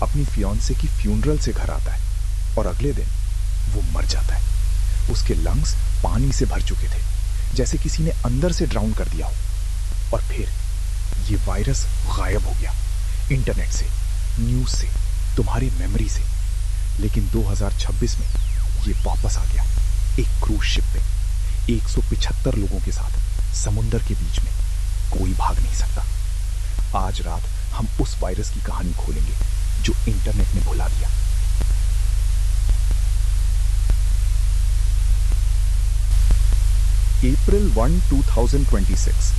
अपनी फियांसे की फ्यूनरल से घर आता है और अगले दिन वो मर जाता है। उसके लंग्स पानी से भर चुके थे, जैसे किसी ने अंदर से ड्राउन कर दिया हो। और फिर ये वायरस गायब हो गया, इंटरनेट से, न्यूज से, तुम्हारी मेमोरी से। लेकिन 2026 में ये वापस आ गया, एक क्रूज शिप पे 175 लोगों के साथ, समुंदर के बीच में। कोई भाग नहीं सकता। आज रात हम उस वायरस की कहानी खोलेंगे जो इंटरनेट ने भुला दिया। अप्रैल 1, 2026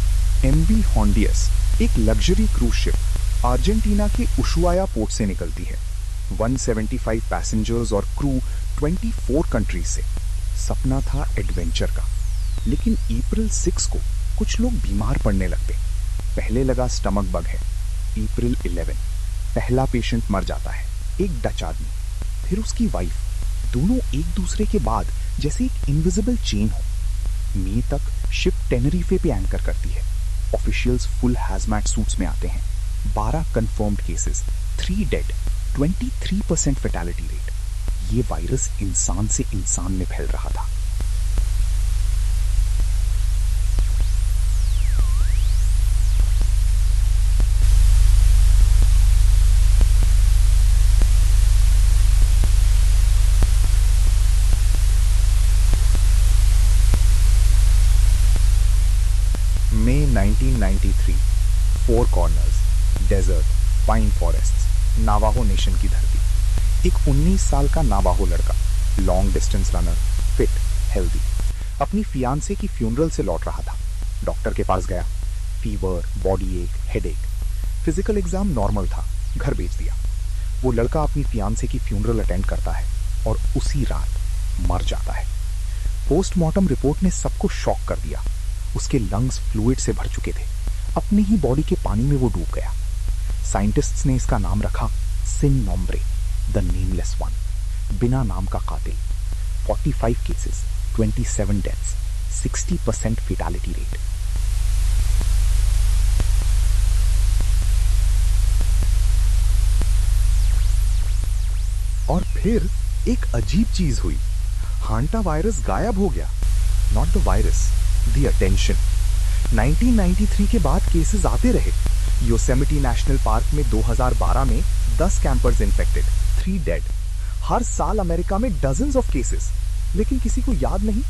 एमवी होंडियस, एक लग्जरी क्रूज शिप, अर्जेंटीना के उशुआया पोर्ट से निकलती है। 175 पैसेंजर्स और क्रू 24 कंट्रीज से। सपना था एडवेंचर का। लेकिन अप्रैल 6 को कुछ लोग बीमार पड़ने लगते। पहले लगा स्टमक बग है। अप्रैल 11 पहला पेशेंट मर जाता है, एक डच आदमी, फिर उसकी वाइफ। दोनों एक दूसरे के बाद जैसे एक इनविजिबल चेन हो। मई तक शिप टेनरीफे पे एंकर करती है। ऑफिशियल्स फुल हैजमैट सूट्स में आते हैं। 12 confirmed cases, 3 dead, 23% fatality rate. ये वायरस इंसान से इंसान में फैल रहा था। मई 1993 four corners, desert, pine forests, Navajo nation की धरती। एक 19 साल का नावाहो लड़का, long distance runner, fit, healthy, अपनी फियांसे की फ्यूनरल से लौट रहा था। डॉक्टर के पास गया। Fever, body ache, headache. Physical exam normal था, घर भेज दिया। वो लड़का अपनी फियांसे की फ्यूनरल अटेंड करता है और उसी रात मर जाता है। पोस्टमार्टम रिपोर्ट ने सबको शॉक कर दिया। उसके लंग्स फ्लूइड से भर चुके थे। अपनी ही बॉडी के पानी में वो डूब गया। साइंटिस्ट्स ने इसका नाम रखा सिन नोम्ब्रे, द नेमलेस वन, बिना नाम का कातिल। 45 केसेस, 27 डेथ्स, 60% फेटालिटी रेट। और फिर एक अजीब चीज हुई। हांटा वायरस गायब हो गया। Not the virus, the attention. 1993 के बाद केसेस आते रहे। योसेमिटी नेशनल पार्क में 2012 में 10 कैंपर्स इन्फेक्टेड, 3 डेड। हर साल अमेरिका में डजन्स ऑफ केसेस, लेकिन किसी को याद नहीं।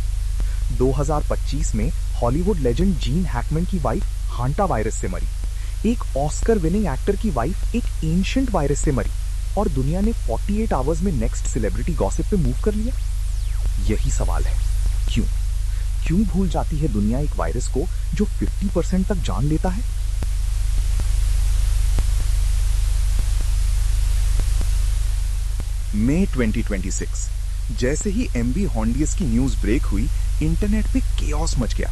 2025 में हॉलीवुड लेजेंड जीन हैकमैन की वाइफ हांटा वायरस से मरी। एक ऑस्कर विनिंग एक्टर की वाइफ एक एंशिएंट वायरस से मरी। और दुनिया ने 48 आवर्स में नेक्स्ट सेलिब्रिटी गॉसिप पे मूव कर लिया। यही सवाल है, क्यों भूल जाती है दुनिया एक वायरस को जो 50% तक जान लेता है। मई 2026 जैसे ही एमवी होंडियस की न्यूज ब्रेक हुई, इंटरनेट पे केओस मच गया।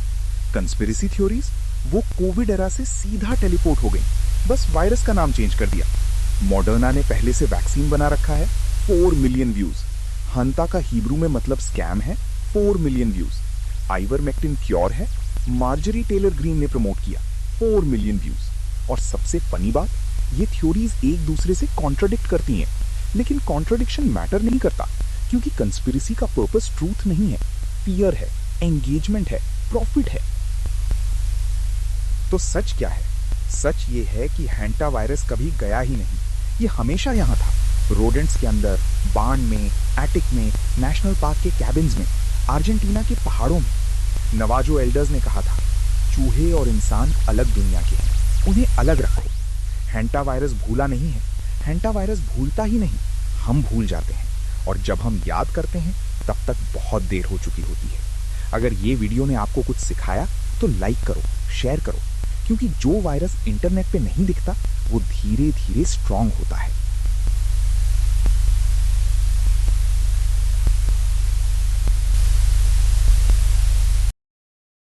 कंस्पिरेसी थ्योरीज वो कोविड एरा से सीधा टेलीपोर्ट हो गई, बस वायरस का नाम चेंज कर दिया। मॉडर्ना ने पहले से वैक्सीन बना रखा है, 4 मिलियन व्यूज। हंता का हिब्रू में मतलब स्कैम है, 4 मिलियन व्यूज। आइवरमेक्टिन क्योर है, मार्जरी टेलर ग्रीन ने प्रमोट किया, 4 मिलियन व्यूज। और सबसे फनी बात, ये थ्योरीज एक दूसरे से कॉन्ट्राडिक्ट करती हैं, लेकिन कॉन्ट्राडिक्शन मैटर नहीं करता, क्योंकि कंस्पिरेसी का पर्पस ट्रूथ नहीं है, फियर है, एंगेजमेंट है, प्रॉफिट है। तो सच क्या है? सच ये है कि हैंटा वायरस कभी गया ही नहीं। ये हमेशा यहां था, रोडेंट्स के अंदर, बार्न में, एटिक में, नेशनल पार्क के कैबिन्स में, अर्जेंटीना के पहाड़ों में। नवाजो एल्डर्स ने कहा था, चूहे और इंसान अलग दुनिया के हैं, उन्हें अलग रखो। हैंटा वायरस भूला नहीं है, हैंटा वायरस भूलता ही नहीं, हम भूल जाते हैं। और जब हम याद करते हैं, तब तक बहुत देर हो चुकी होती है। अगर ये वीडियो ने आपको कुछ सिखाया तो लाइक करो, शेयर करो, क्योंकि जो वायरस इंटरनेट पे नहीं दिखता वो धीरे धीरे स्ट्रांग होता है।